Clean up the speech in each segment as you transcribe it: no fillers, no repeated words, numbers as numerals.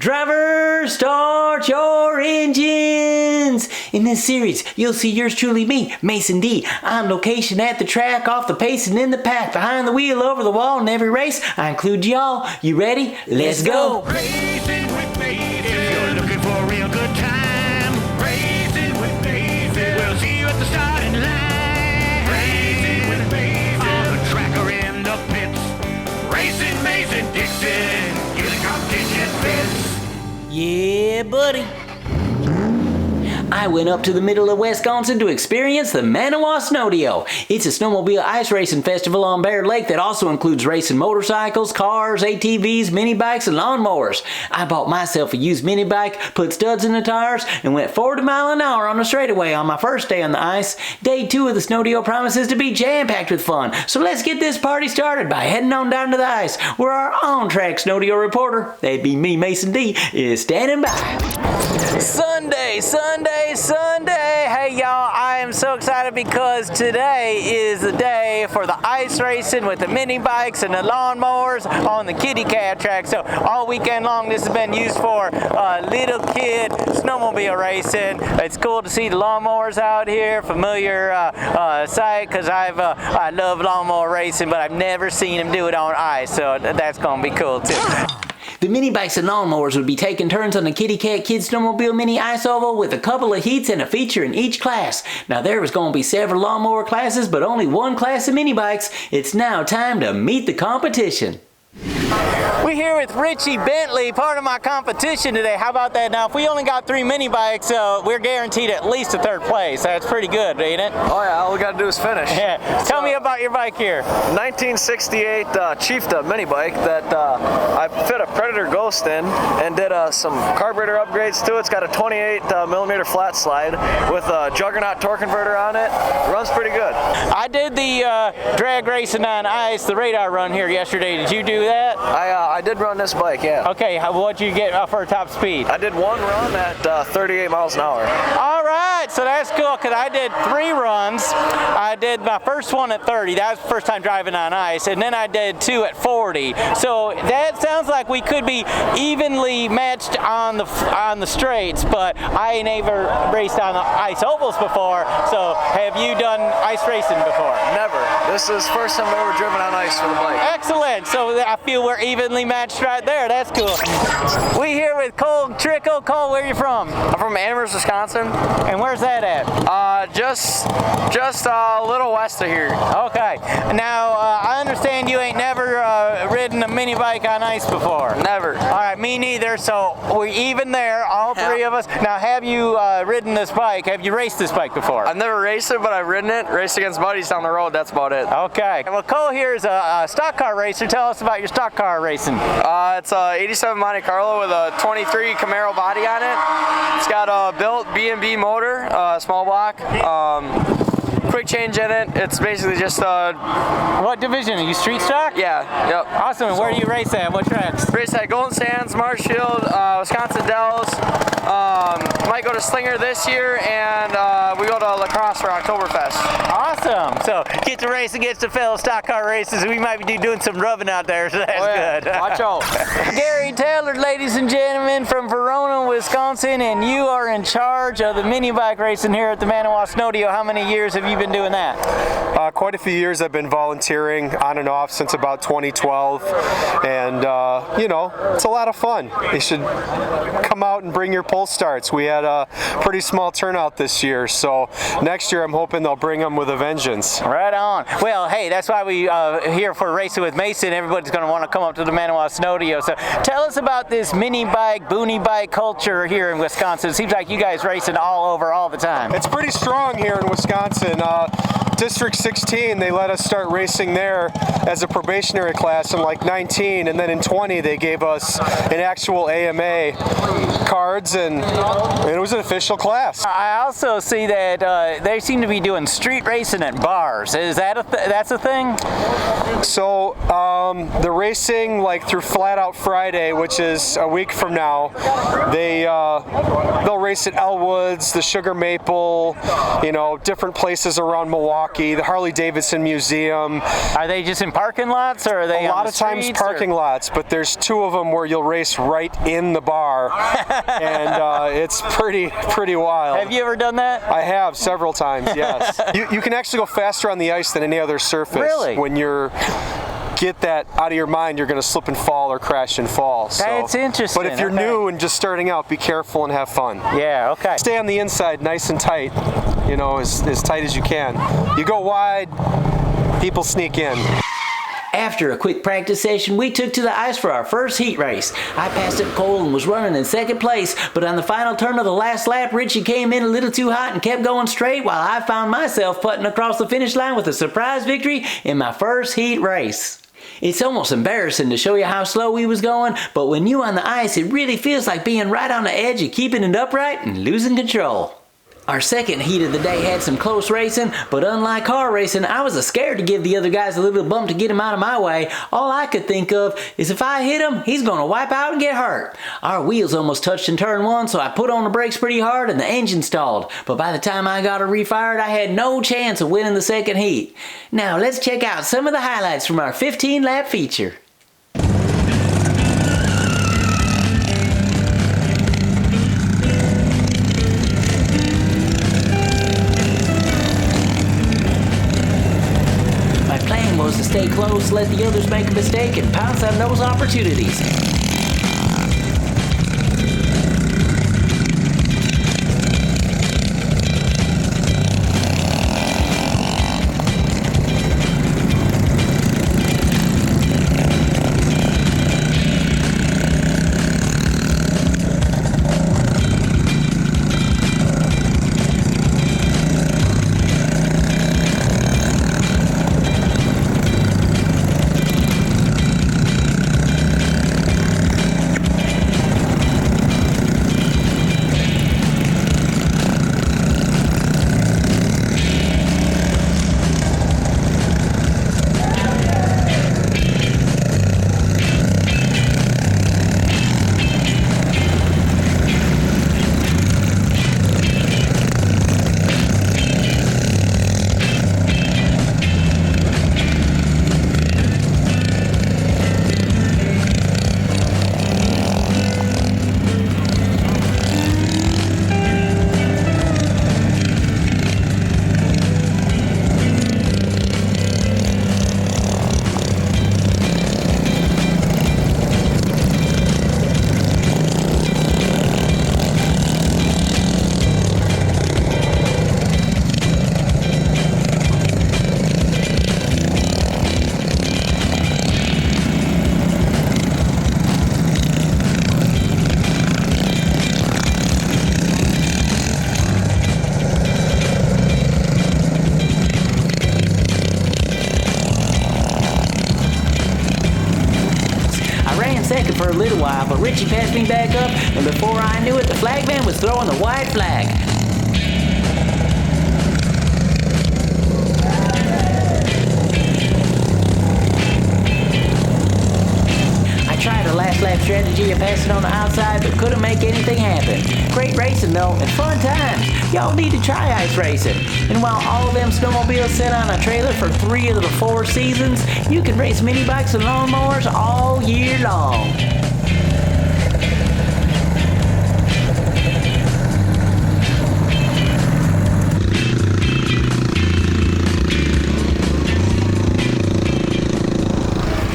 Drivers, start your engines! In this series, you'll see yours truly, me, Mason D, on location at the track, off the pace and in the pack, behind the wheel, over the wall, in every race. I include y'all. You ready? Let's go! Racing with Mason. If you're looking for a real good time, racing with Mason. We'll see you at the starting line. Racing with Mason. On the track or in the pits. Racing Mason Dixon. Give the competition fits. Yeah, buddy. I went up to the middle of Wisconsin to experience the Manawa Snodeo. It's a snowmobile ice racing festival on Bear Lake that also includes racing motorcycles, cars, ATVs, mini bikes, and lawnmowers. I bought myself a used mini bike, put studs in the tires, and went 40 miles an hour on the straightaway on my first day on the ice. Day 2 of the Snodeo promises to be jam-packed with fun, so let's get this party started by heading on down to the ice, where our on-track Snodeo reporter, that'd be me, Mason D, is standing by. Sunday! Hey y'all, I am so excited because today is the day for the ice racing with the mini bikes and the lawnmowers on the kitty cat track. So all weekend long this has been used for little kid snowmobile racing. It's cool to see the lawnmowers out here, familiar sight, because I love lawnmower racing, but I've never seen them do it on ice, so that's gonna be cool too. The mini bikes and lawnmowers would be taking turns on the Kitty Cat Kids Snowmobile Mini Ice Oval with a couple of heats and a feature in each class. Now there was going to be several lawnmower classes, but only one class of mini bikes. It's now time to meet the competition. We're here with Richie Bentley, part of my competition today. How about that? Now, if we only got 3 mini bikes, we're guaranteed at least a 3rd place. That's pretty good, ain't it? Oh yeah, all we gotta do is finish. Yeah. Tell me about your bike here. 1968 Chiefta mini bike that I fit a Predator Ghost in and did some carburetor upgrades to it. It's got a 28 millimeter flat slide with a Juggernaut torque converter on it. Runs pretty good. I did the drag racing on ice, the radar run here yesterday. Did you do that? I did run this bike, yeah. Okay, what'd you get for top speed? I did one run at 38 miles an hour. All right, so that's cool because I did 3 runs. I did my first one at 30. That was the first time driving on ice, and then I did 2 at 40. So that sounds like we could be evenly matched on the straights, but I ain't ever raced on the ice ovals before. So have you done ice racing before? Never. This is the first time I've ever driven on ice with a bike. Excellent. So I feel we're evenly matched right there. That's cool. We here with Cole Trickle. Cole, where are you from? I'm from Amherst, Wisconsin. And where's that at? Just a little west of here. Okay. Now, I understand you ain't never ridden a mini bike on ice before. Never. All right, me neither. So we're even there, all 3 of us. Now, have you ridden this bike? Have you raced this bike before? I've never raced it, but I've ridden it. Raced against buddies down the road. That's about it. Okay. Well, Cole here is a stock car racer. Tell us about your stock car racing. It's a 87 Monte Carlo with a 23 Camaro body on it. It's got a built B&B motor, small block. Quick change in it. It's basically just What division? Are you street stock? Yeah, yep. Awesome. And where do you race at? What tracks? Race at Golden Sands, Marshfield, Wisconsin Dells. Might go to Slinger this year, and we go to La Crosse for Oktoberfest. Awesome. So get to race against the fellow stock car races. We might be doing some rubbing out there, so that's good. Watch out. Gary Taylor, ladies and gentlemen, from Verona, Wisconsin, and you are in charge of the mini bike racing here at the Manawa Snodeo. How many years have you been doing that? Quite a few years. I've been volunteering on and off since about 2012, and you know, it's a lot of fun. You should come out and bring your pull starts. We had a pretty small turnout this year, so next year I'm hoping they'll bring them with a vengeance. Right on. Well, hey, that's why we here for Racing with Mason. Everybody's going to want to come up to the Manawa Snodeo. So tell us about this mini bike, boonie bike culture here in Wisconsin. It seems like you guys racing all over all the time. It's pretty strong here in Wisconsin. District 16, they let us start racing there as a probationary class in like 19, and then in 20 they gave us an actual AMA cards, and it was an official class. I also see that they seem to be doing street racing at bars. Is that that's a thing? So the racing, like through Flat Out Friday, which is a week from now, they they'll race at Elwood's, the Sugar Maple, you know, different places around Milwaukee, the Harley Davidson Museum. Are they just in parking lots, or are they a lot of times parking lots, but there's 2 of them where you'll race right in the bar, and it's pretty wild. Have you ever done that? I have several times, yes. You can actually go faster on the ice than any other surface. Really? When you're get that out of your mind, you're going to slip and fall or crash and fall. That's interesting. But if you're new and just starting out, be careful and have fun. Yeah, okay. Stay on the inside nice and tight, you know, as tight as you can. You go wide, people sneak in. After a quick practice session, we took to the ice for our first heat race. I passed up Cole and was running in second place, but on the final turn of the last lap, Richie came in a little too hot and kept going straight, while I found myself putting across the finish line with a surprise victory in my first heat race. It's almost embarrassing to show you how slow we was going, but when you on the ice, it really feels like being right on the edge of keeping it upright and losing control. Our second heat of the day had some close racing, but unlike car racing, I was scared to give the other guys a little bump to get him out of my way. All I could think of is if I hit him, he's gonna wipe out and get hurt. Our wheels almost touched in turn 1, so I put on the brakes pretty hard and the engine stalled. But by the time I got her refired, I had no chance of winning the second heat. Now let's check out some of the highlights from our 15-lap feature. Was to stay close, let the others make a mistake, and pounce on those opportunities. Second for a little while, but Richie passed me back up, and before I knew it, the flagman was throwing the white flag. I tried a last lap strategy of passing on the outside, but couldn't make anything happen. Great racing though, and fun times. Y'all need to try ice racing. And while all of them snowmobiles sit on a trailer for 3 of the 4 seasons, you can race mini bikes and lawnmowers all year long.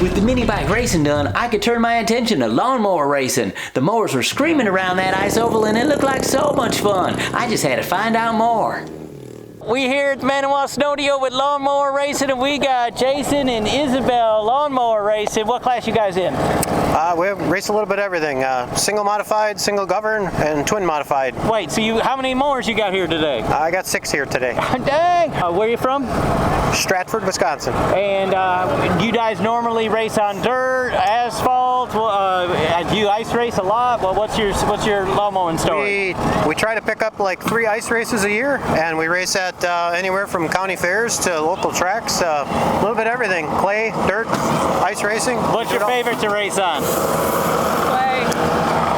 With the mini bike racing done, I could turn my attention to lawnmower racing. The mowers were screaming around that ice oval and it looked like so much fun. I just had to find out more. We here at Manawa Snodeo with lawnmower racing, and we got Jason and Isabel lawnmower racing. What class you guys in? We race a little bit of everything. Single modified, single govern, and twin modified. Wait, so how many mowers you got here today? I got 6 here today. Dang! Where are you from? Stratford, Wisconsin. And you guys normally race on dirt, asphalt? Do you ice race a lot? Well, what's your lawnmowing story? We try to pick up like 3 ice races a year, and we race at anywhere from county fairs to local tracks. A little bit of everything: clay, dirt, ice racing. What's your favorite to race on? Clay.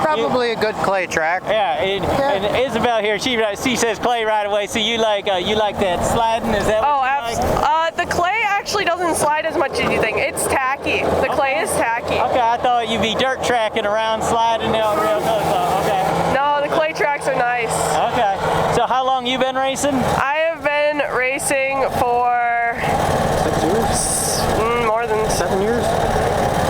Probably good clay track. Yeah, and Isabel here, she says clay right away. So you like that sliding? Is that what you like? The clay actually doesn't slide as much as you think. It's tacky. The clay is tacky. Okay, I thought you'd be dirt tracking around, sliding down real good. So, okay. No, the clay tracks are nice. Okay. So how long you been racing? I have been racing for 6 years? more than 7 years?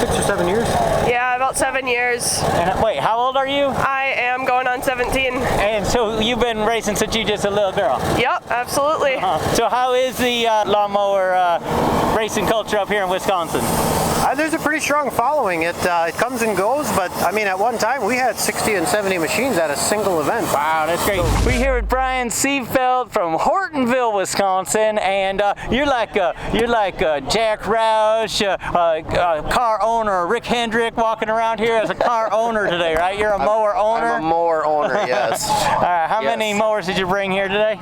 6 or 7 years? Yeah, about 7 years. And wait, how old are you? I am going on 17. And so you've been racing since you just a little girl? Yep, absolutely. So how is the lawnmower racing culture up here in Wisconsin? There's a pretty strong following. It comes and goes, but I mean, at one time we had 60 and 70 machines at a single event. Wow, that's great. We're here with Brian Seefeld from Hortonville, Wisconsin, and you're like Jack Roush, car owner Rick Hendrick, walking around here as a car owner today, right? You're a mower owner. I'm a mower owner, yes. All right, how many mowers did you bring here today?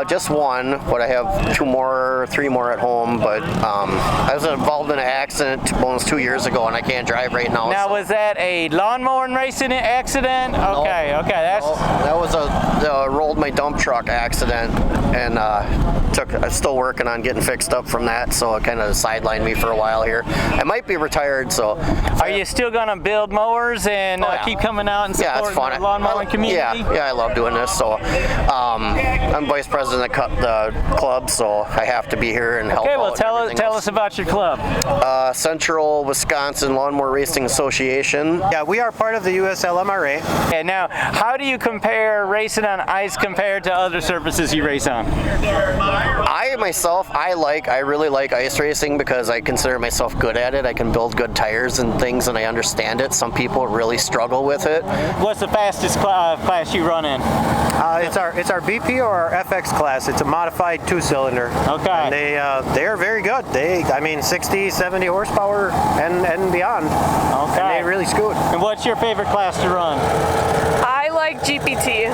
Just one, but I have 2 more, 3 more at home. But I was involved in an accident almost 2 years ago, and I can't drive right now. Now, was that a lawnmower and racing accident? Okay, okay, that's. That was a rolled my dump truck accident, and I'm still working on getting fixed up from that. So it kind of sidelined me for a while here. I might be retired, so. Are you still gonna build mowers and keep coming out and supporting the lawn mowing community? Yeah, I love doing this. So I'm vice president of the club, so I have to be here and help. Okay, well, out tell us about your club. Central Wisconsin Lawnmower Racing Association. Yeah, we are part of the USLMRA. And now, how do you compare racing on ice compared to other surfaces you race on? I really like ice racing because I consider myself good at it. I can build good tires and things, and I understand it. Some people really struggle with it. What's the fastest class you run in? It's our BP or our FX class. It's a modified 2-cylinder. Okay. And they are very good. I mean 60, 70 horsepower and beyond. Okay. And they really scoot. And what's your favorite class to run? I like GPT.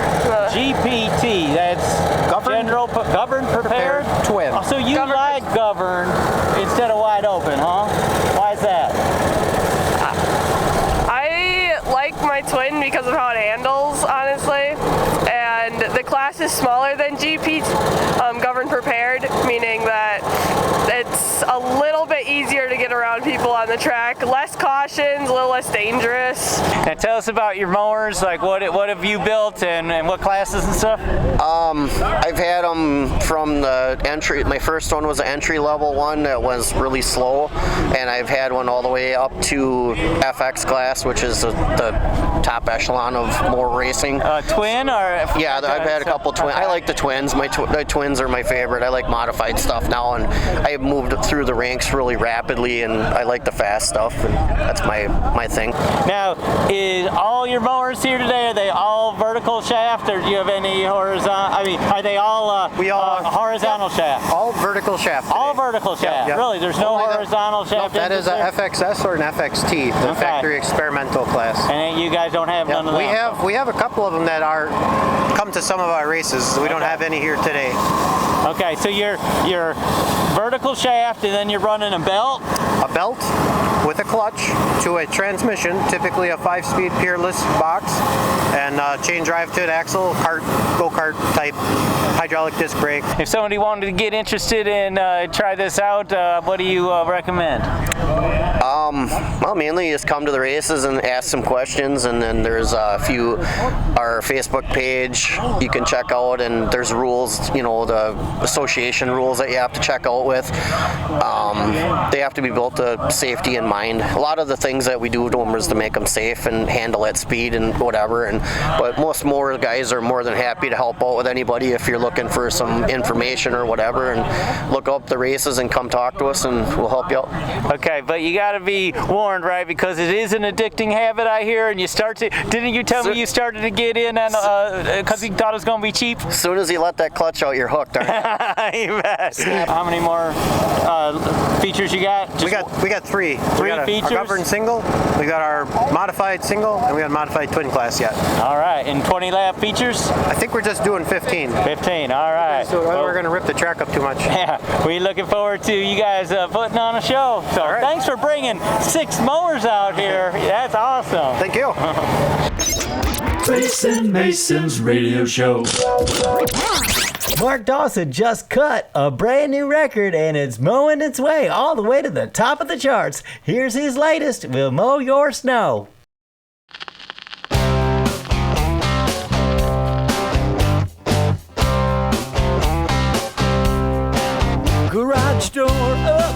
GPT, that's governed, prepared? Twin. Oh, so you like governed instead of wide open, huh? Why is that? I like my twin because of how it handles, honestly. And the class is smaller than GP, governed prepared, meaning that it's a little bit easier to get around people on the track. Less cautions, a little less dangerous. Now tell us about your mowers, like what have you built and what classes and stuff? I've had them from the entry. My first one was an entry-level one that was really slow, and I've had one all the way up to FX class, which is the top echelon of mower racing. Twin or? Yeah, I've had a couple twins. I like the twins. My twins are my favorite. I like modified stuff now, and I've moved through the ranks really rapidly, and I like the fast stuff, and that's my thing. Now, is all your mowers here today, are they all vertical shaft, or do you have any horizontal? I mean, are they all horizontal shaft? All vertical shaft. All vertical shaft. Yep. Really, there's no horizontal shaft. That is a FXS or an FXT, the factory experimental class. And you guys don't have none of that? We have a couple of them that come to some of our races. We don't have any here today. Okay, so you're vertical shaft, and then you're running a belt? A belt with a clutch to a transmission, typically a 5-speed peerless box, and chain drive to an axle, go-kart type hydraulic disc brake. If somebody wanted to get interested in try this out, what do you recommend? Well, mainly just come to the races and ask some questions, and then there's a few, our Facebook page you can check out, and there's rules, the association rules that you have to check out with. They have to be built to safety in mind. A lot of the things that we do to them is to make them safe and handle at speed and whatever, but most mower guys are more than happy to help out with anybody if you're looking for some information or whatever, and look up the races and come talk to us and we'll help you out. Okay, but you got to be warned, right? Because it is an addicting habit, I hear, and didn't you tell me you started to get in because you thought it was going to be cheap? As soon as you let that clutch out, you're hooked, aren't you? You bet. How many more features you got? We got three. Three features? Our governed single, we got our modified single, and we got a modified twin class yet. All right, and 20 lap features? I think we're just doing 15. 15, all right. So we're going to rip the track up too much. Yeah, we're looking forward to you guys putting on a show. So thanks for bringing 6 mowers out here. That's awesome. Thank you. Racin' Mason's radio show. Mark Dawson just cut a brand new record and it's mowing its way all the way to the top of the charts. Here's his latest, We'll Mow Your Snow. Garage door up,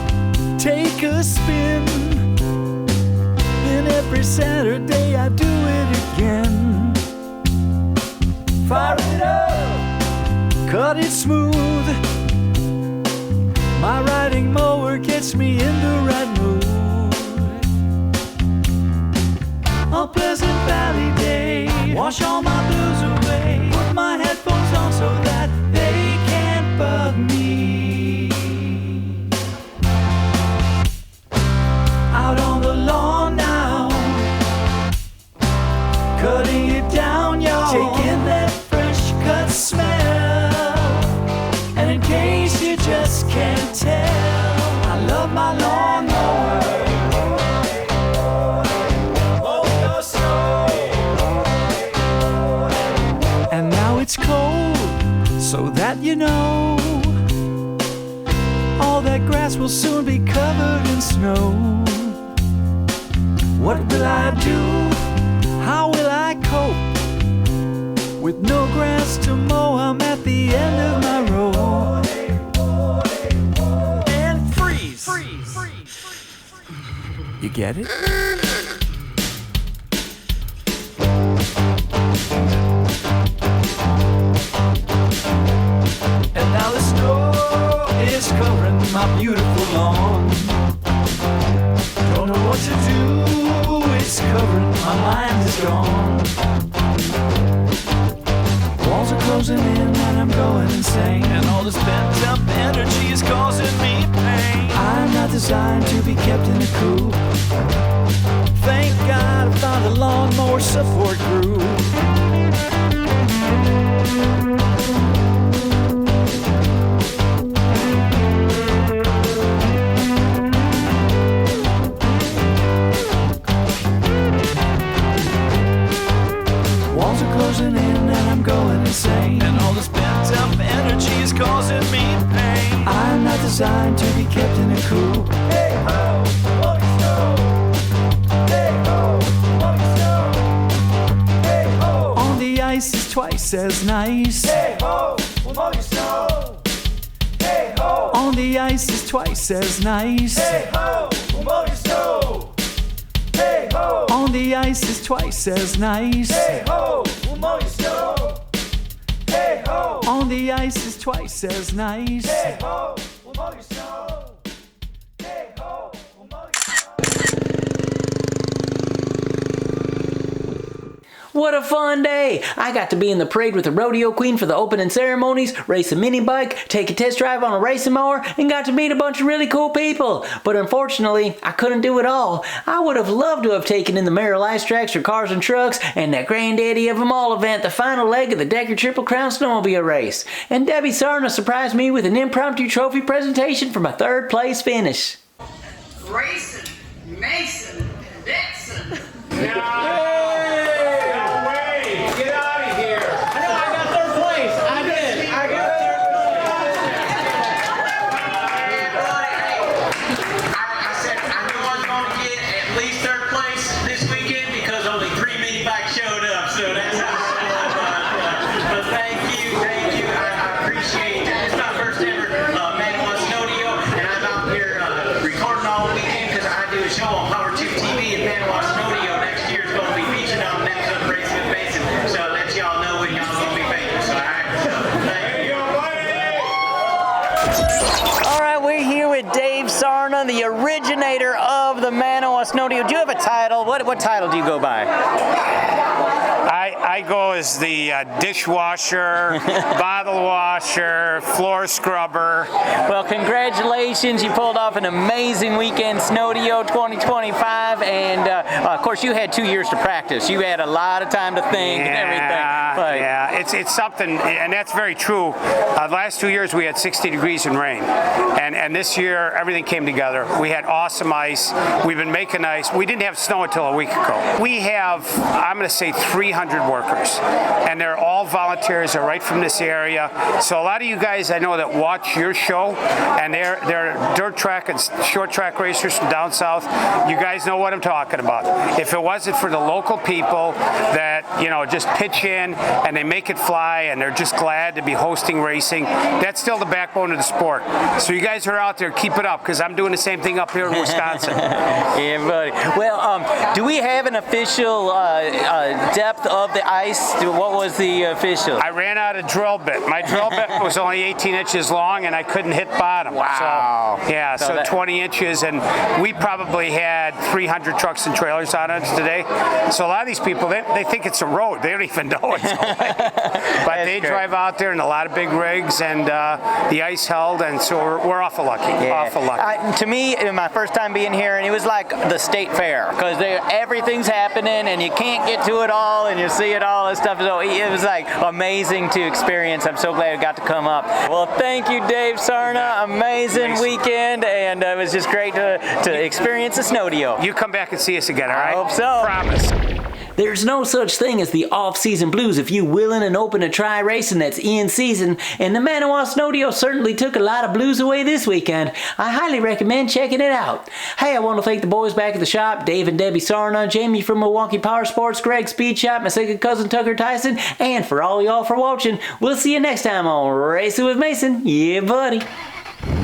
take a spin. And every Saturday I do it again. Fire it up, cut it smooth. My riding mower gets me in the right mood. On Pleasant Valley Day, wash all my blues away. Put my headphones on so that they can't bug me. Out on the lawn now, cutting it down, y'all. Taking that fresh cut smell. And in case you just can't tell, I love my lawnmower. And now it's cold, so that you know, all that grass will soon be covered in snow. What will I do? How will I cope? With no grass to mow, I'm at the end of my road. And freeze! You get it? And now the snow is covering my beautiful lawn. Don't know what to do, it's covering, my mind is gone. Walls are closing in and I'm going insane. And all this pent up energy is causing me pain. I'm not designed to be kept in a coop. Thank God I found a lawnmower support group. Walls are closing in and I'm going insane. And all this pent up energy is causing me pain. I'm not designed to be kept in a coop. Hey ho, mow your snow. Hey ho, mow your snow. Hey ho. On the ice is twice as nice. Hey ho, we'll mow your snow. Hey ho. On the ice is twice as nice. Hey ho, we'll mow your snow. Hey ho. On the ice is twice as nice. Hey ho, we'll mow your snow. Hey ho. On the ice is twice as nice. Hey ho, we'll mow your snow. Hey ho, we'll mow your snow. What a fun day! I got to be in the parade with the rodeo queen for the opening ceremonies, race a mini bike, take a test drive on a racing mower, and got to meet a bunch of really cool people. But unfortunately, I couldn't do it all. I would have loved to have taken in the Merrill Ice Tracks for cars and trucks, and that granddaddy of them all event, the final leg of the Decker Triple Crown Snowmobile race. And Debbie Sarna surprised me with an impromptu trophy presentation for my third place finish. Racin', Mason, Dixon. Show on POWERtube TV in Manawa, Snodeo next year is going to be featured on next up Racing with Mason. So let y'all know when y'all going to be famous. All right. So, all right, we're here with Dave Sarna, the originator of the Manawa Snodeo. Do you have a title? What title do you go by? I go as the dishwasher, bottle washer, floor scrubber. Well, congratulations. You pulled off an amazing weekend, Snodeo 2025. And, of course, you had 2 years to practice. You had a lot of time to think and everything. But yeah, it's something, and that's very true. The last 2 years, we had 60 degrees and rain. And this year, everything came together. We had awesome ice. We've been making ice. We didn't have snow until a week ago. We have, I'm going to say, 300 workers. workers, and they're all volunteers. They're right from this area. So a lot of you guys I know that watch your show, and they're dirt track and short track racers from down south. You guys know what I'm talking about. If it wasn't for the local people that just pitch in and they make it fly, and they're just glad to be hosting racing, that's still the backbone of the sport. So you guys are out there, keep it up, because I'm doing the same thing up here in Wisconsin. Yeah, buddy. Well, do we have an official depth of the ice? What was the official? I ran out of drill bit. My drill bit was only 18 inches long, and I couldn't hit bottom. Wow. So, yeah, so 20 inches, and we probably had 300 trucks and trailers on it today. So a lot of these people, they think it's a road. They don't even know it's a lake. But they drive out there in a lot of big rigs, and the ice held, and so we're awful lucky. Yeah. Awful lucky. To me, my first time being here, and it was like the state fair, because everything's happening, and you can't get to it all, and you see it all and stuff. So it was like amazing to experience. I'm so glad I got to come up. Well, thank you, Dave Sarna. Amazing weekend, and it was just great to experience the Snodeo. You come back and see us again, all right? I hope so. Promise. There's no such thing as the off-season blues if you willing and open to try racing that's in season, and the Manawa Snodeo certainly took a lot of blues away this weekend. I highly recommend checking it out. Hey, I want to thank the boys back at the shop, Dave and Debbie Sarna, Jamie from Milwaukee Power Sports, Greg Speed Shop, my second cousin Tucker Tyson, and for all y'all for watching. We'll see you next time on Racing with Mason. Yeah, buddy.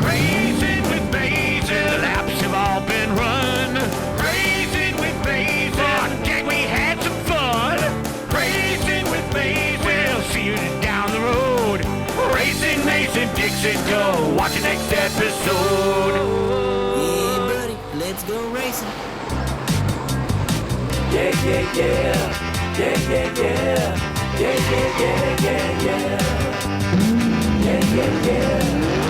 Racing with Mason, laps have all been run. Racing with Mason, oh, dang, we had some fun. Racing with Mason, we'll see you down the road. Racing Mason, Dixon, go watch the next episode. Yeah, buddy, let's go racing. Yeah, yeah, yeah. Yeah, yeah, yeah. Yeah, yeah, yeah, yeah, yeah. Yeah, yeah, yeah.